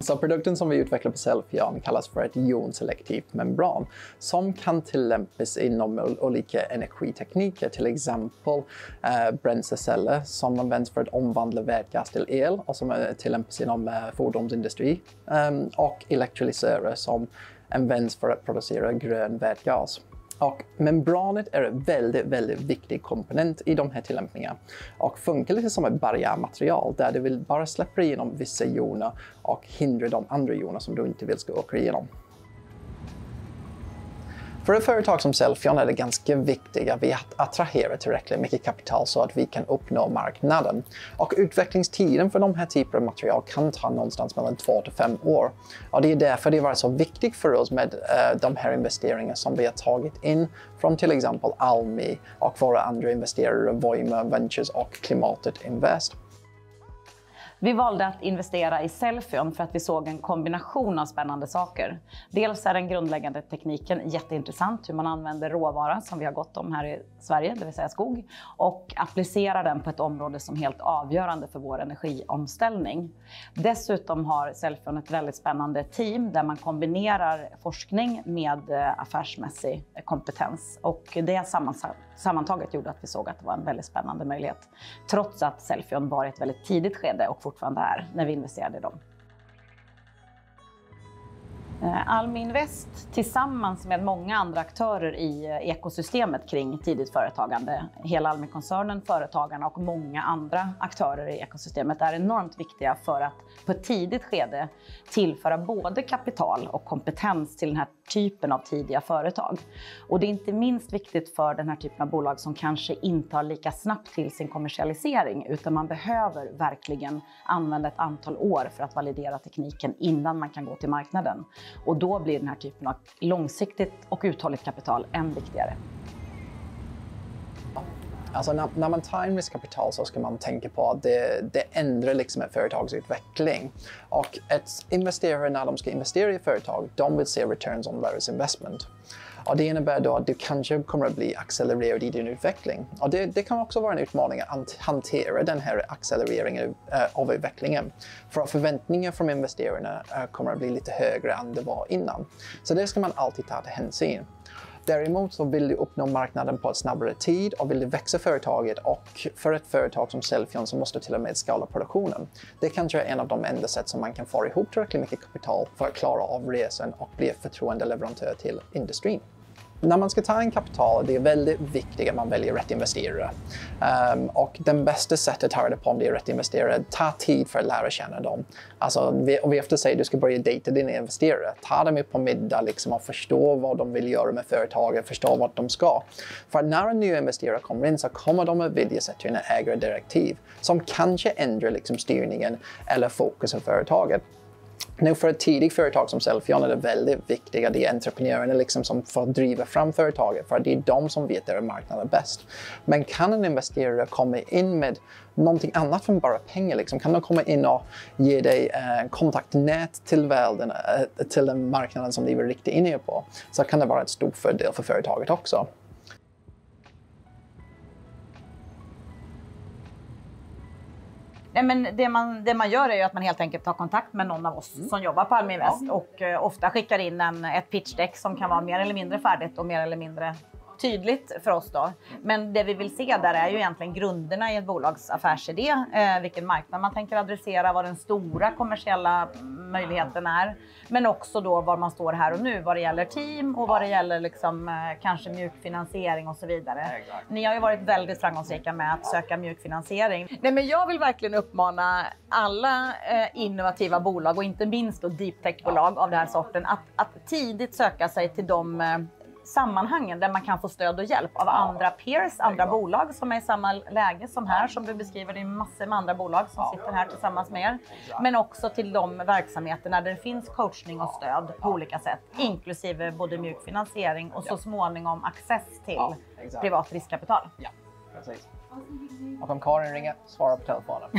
Så produkten som vi utvecklar på Cellfion kallas för ett jonselektivt membran som kan tillämpas inom olika energitekniker, till exempel bränsleceller som används för att omvandla vätgas till el och som tillämpas inom fordonsindustri och elektrolysörer som används för att producera grön vätgas. Och membranet är en väldigt viktig komponent i de här tillämpningarna och funkar lite som ett barriärmaterial där du vill bara släppa igenom vissa joner och hindra de andra joner som du inte vill ska åka igenom. För ett företag som Cellfion är det ganska viktigt att vi attraherar tillräckligt mycket kapital så att vi kan uppnå marknaden. Och utvecklingstiden för de här typerna av material kan ta någonstans mellan 2 till 5 år. Och det är därför det var så viktigt för oss med de här investeringarna som vi har tagit in från till exempel Almi och våra andra investerare, Voima Ventures och Klimatet Invest. Vi valde att investera i Cellfion för att vi såg en kombination av spännande saker. Dels är den grundläggande tekniken jätteintressant, hur man använder råvara som vi har gott om här i Sverige, det vill säga skog, och applicerar den på ett område som är helt avgörande för vår energiomställning. Dessutom har Cellfion ett väldigt spännande team där man kombinerar forskning med affärsmässig kompetens. Och det sammantaget gjorde att vi såg att det var en väldigt spännande möjlighet. Trots att Cellfion var i ett väldigt tidigt skede och fortfarande är när vi investerade i dem. Almi Invest tillsammans med många andra aktörer i ekosystemet kring tidigt företagande, hela Almi-koncernen, företagarna och många andra aktörer i ekosystemet är enormt viktiga för att på ett tidigt skede tillföra både kapital och kompetens till den här typen av tidiga företag. Och det är inte minst viktigt för den här typen av bolag som kanske inte har lika snabbt till sin kommersialisering, utan man behöver verkligen använda ett antal år för att validera tekniken innan man kan gå till marknaden. Och då blir den här typen av långsiktigt och uthålligt kapital än viktigare. Alltså när man tar in riskkapital så ska man tänka på att det ändrar liksom ett företags utveckling. Och investerare när de ska investera i företag, de vill se returns on their investment. Och det innebär då att du kanske kommer att bli accelererad i din utveckling. Och det kan också vara en utmaning att hantera den här accelereringen av utvecklingen. För att förväntningar från investerarna kommer att bli lite högre än det var innan. Så det ska man alltid ta till hänsyn. Däremot så vill du uppnå marknaden på ett snabbare tid och vill du växa företaget, och för ett företag som Cellfion så måste till och med skala produktionen. Det kanske är en av de enda sätt som man kan få ihop tillräckligt mycket kapital för att klara av resan och bli förtroendeleverantör till industrin. När man ska ta in kapital, det är väldigt viktigt att man väljer rätt investerare. Och det bästa sättet att ta det på om det är rätt investerare, ta tid för att lära känna dem. Alltså, vi ofta säger att du ska börja dejta dina investerare. Ta dem på middag liksom, och förstå vad de vill göra med företaget, förstå vad de ska. För när en ny investerare kommer in så kommer de att vilja sätta in ägardirektiv som kanske ändrar liksom, styrningen eller fokus av företaget. Nu för ett tidigt företag som Cellfion är det väldigt viktigt att det är entreprenörerna liksom som får driva fram företaget, för det är de som vet deras marknaden bäst. Men kan en investerare komma in med någonting annat än bara pengar? Liksom? Kan de komma in och ge dig kontaktnät till världen, till den marknaden som de vill rikta in er på, så kan det vara ett stort fördel för företaget också. Nej, men det man gör är ju att man helt enkelt tar kontakt med någon av oss som jobbar på Almi Invest och ofta skickar in ett pitchdeck som kan vara mer eller mindre färdigt och mer eller mindre tydligt för oss då. Men det vi vill se där är ju egentligen grunderna i ett bolags affärsidé, vilken marknad man tänker adressera, vad den stora kommersiella möjligheten är, men också då var man står här och nu vad det gäller team och vad det gäller liksom, kanske mjukfinansiering och så vidare. Ni har ju varit väldigt framgångsrika med att söka mjukfinansiering. Nej, men jag vill verkligen uppmana alla innovativa bolag och inte minst då deep tech-bolag av den här sorten att tidigt söka sig till de sammanhangen där man kan få stöd och hjälp av andra peers, andra bolag som är i samma läge som här, som du beskriver. Det är massor med andra bolag som sitter här tillsammans med er. Men också till de verksamheterna där det finns coachning och stöd på olika sätt, inklusive både mjuk finansiering och så småningom access till privat riskkapital. Ja, precis. Och om Karin ringer, svara på telefonen.